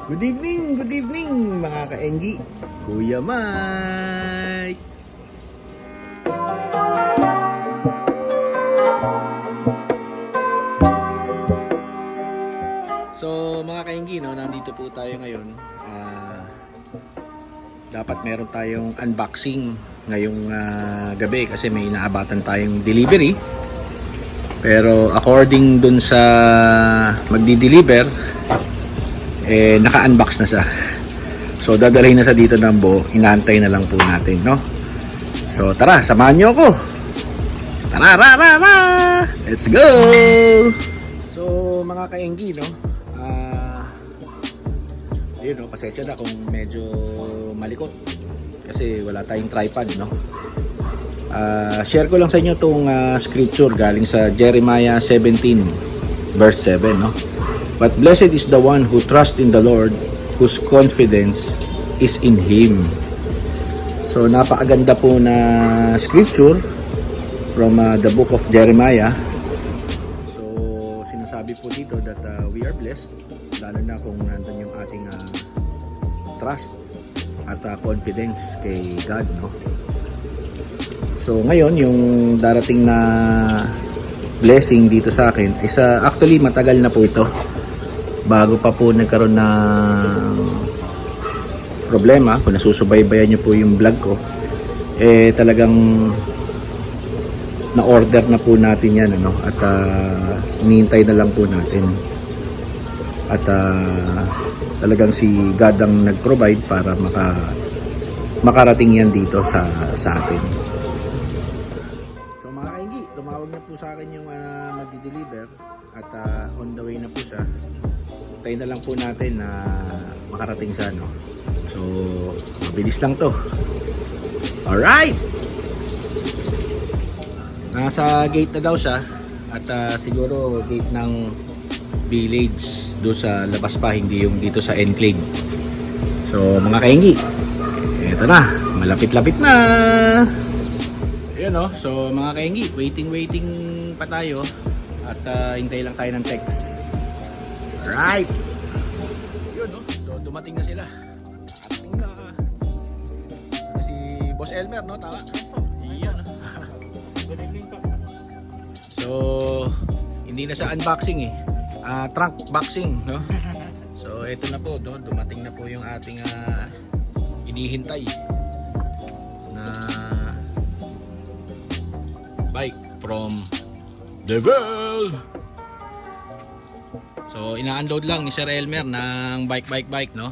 Good evening mga ka-Enggi. Kuya Mike. So mga ka-Enggi, no, nandito po tayo ngayon. Dapat meron tayong unboxing ngayong gabi kasi may inaabatan tayong delivery. Pero according dun sa magdi-deliver, naka-unbox na siya. So dadalhin na sa dito ng buo. Inaantay na lang po natin, no? So tara, samahan niyo ako. Tara! Let's go! So mga ka-Enggi, no? Yun, no? Pasensya na kung medyo malikot kasi wala tayong tripod, no? Share ko lang sa inyo itong scripture galing sa Jeremiah 17 verse 7, no? But blessed is the one who trusts in the Lord, whose confidence is in Him. So napakaganda po na scripture from the book of Jeremiah. So sinasabi po dito that we are blessed, lalo na kung nandun yung ating trust at confidence kay God, no? So ngayon yung darating na blessing dito sa akin is actually matagal na po ito. Bago pa po nagkaroon ng problema, kung nasusubaybayan nyo po yung vlog ko, talagang na-order na po natin yan, ano? At hinihintay na lang po natin. At talagang si God ang nag-provide para makarating yan dito sa atin. So mga kainggi, tumawag na po sa akin yung magdi-deliver at on the way na po siya. Tayo na lang po natin na makarating siya, no? So mabilis lang to. Alright, nasa gate na daw siya at siguro gate ng village doon sa labas pa, hindi yung dito sa enclave. So mga kainggi, eto na, malapit-lapit na. Ayan, no? So mga kainggi, waiting pa tayo at hintay lang tayo ng text. Alright, yun, no? So dumating na sila. Ating na si Boss Elmer, no? Tama? Iyan. Good evening po. So hindi na sa unboxing trunk boxing, no? So ito na po, no? Dumating na po yung ating inihintay na bike from Devil. So ina-unload lang ni Sir Elmer ng bike, no?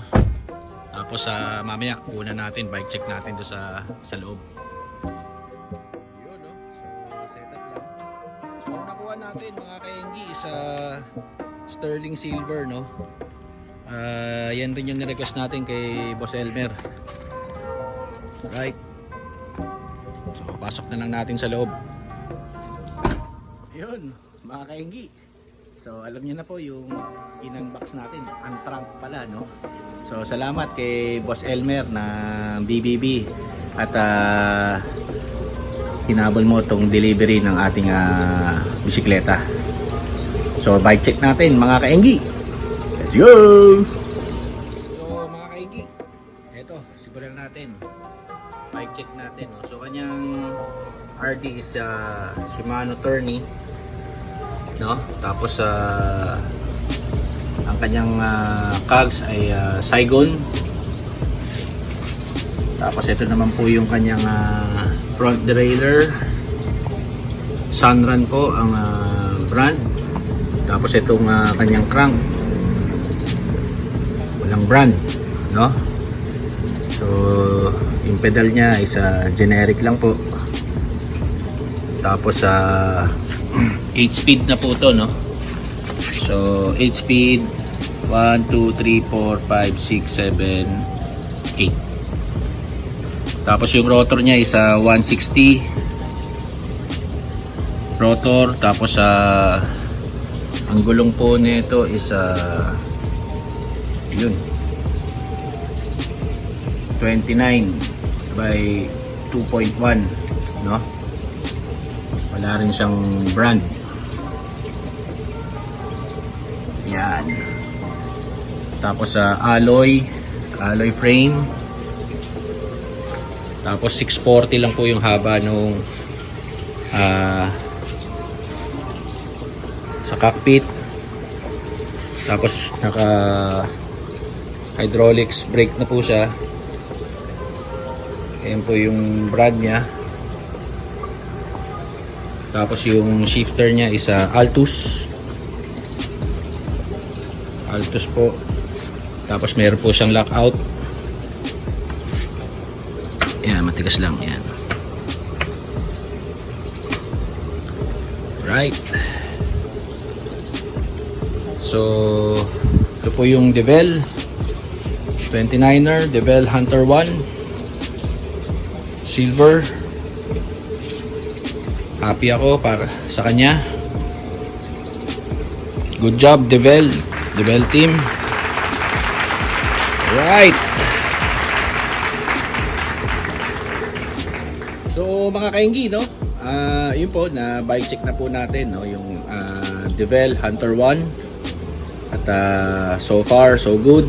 Tapos mamaya una natin bike check natin do sa loob. Yun, no? So setup lang. So nakuha natin mga kaenggi is sterling silver, no? Yan rin yung nirequest natin kay Boss Elmer. Right. So pasok na lang natin sa loob. Yun mga kaenggi. So alam niyo na po yung in-unbox natin, ang trunk pala, no? So salamat kay Boss Elmer ng BBB at hinabol mo tong delivery ng ating bisikleta. So bike check natin mga kaenggi. Let's go! So mga kaenggi, eto, siguran natin. Bike check natin, no? So kanyang RD is Shimano Tourney, no? Tapos ang kanyang cogs ay Saigon. Tapos ito naman po yung kanyang front derailleur, Sunrun po ang brand. Tapos itong kanyang crank, walang brand, no? So yung pedal niya is generic lang po. Tapos 8-speed na po to, no? So 8-speed, 1, 2, 3, 4, 5, 6, 7, 8. Tapos yung rotor niya is 160 rotor. Tapos ang gulong po nito is yun, 29 by 2.1, no? Wala rin siyang brand. Yan. Tapos alloy frame. Tapos 640 lang po yung haba nung sa cockpit. Tapos naka hydraulics brake na po siya. Ayan po yung brand niya. Tapos yung shifter niya is Altus po. Tapos meron po siyang lockout. Ayan, matigas lang yan. Right. So ito po yung Devel 29er, Devel Hunter 1 silver. Happy ako para sa kanya. Good job Devel team. Right. So mga kainggi, no? Yun po, na bike check na po natin, no? Yung Devel Hunter 1. At so far, so good.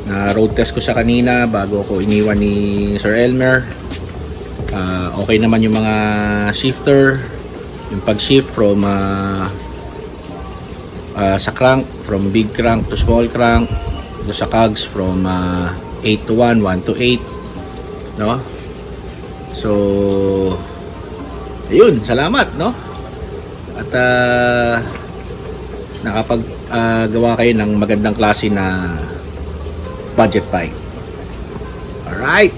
Na road test ko siya kanina bago ko iniwan ni Sir Elmer. Okay naman yung mga shifter, yung pag-shift from sa crank, from big crank to small crank, do sa cogs from 8 to 1, 1 to 8, no? So ayun, salamat, no? At nakapag-gawa kayo ng magandang klase na budget bike. Alright.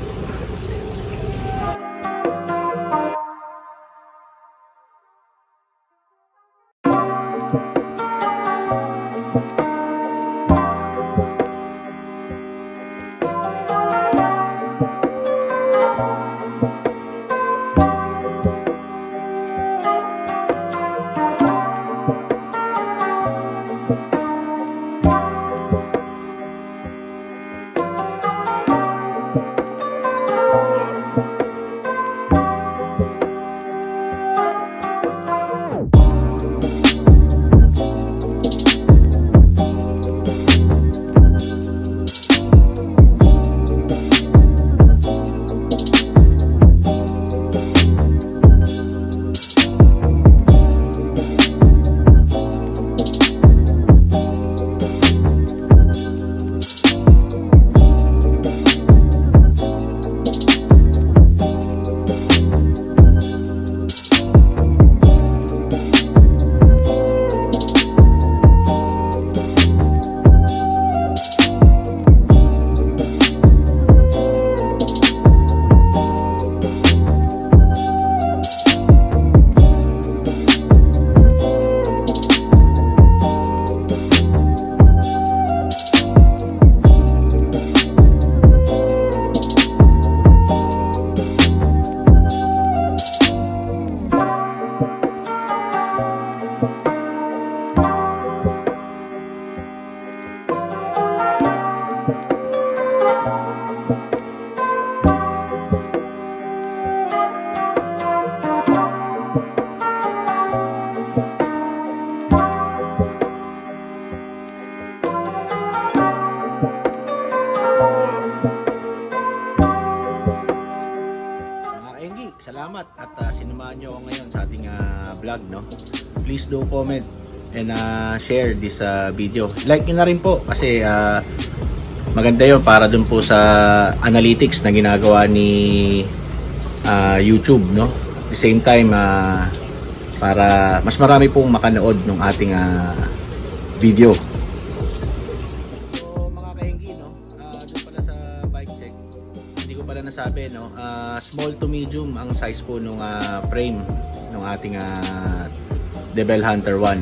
Salamat at sinumaan nyo ako ngayon sa ating vlog, no? Please do comment and share this video. Like nyo na rin po kasi maganda yun para dun po sa analytics na ginagawa ni YouTube, no? At the same time para mas marami pong makanood ng ating video. So mga kainggi, no? Doon pala sa bike check, hindi ko pala nasabi, no? Small to medium ang size po nung frame ng ating Devel Hunter 1.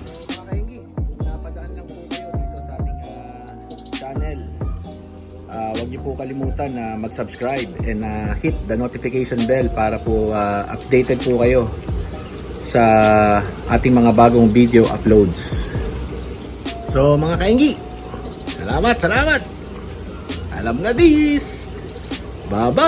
So mga kainggi, kung napadaan lang po kayo dito sa ating channel, huwag niyo po kalimutan na mag-subscribe and hit the notification bell para po updated po kayo sa ating mga bagong video uploads. So mga kainggi, salamat! Alam na this! Bye-bye!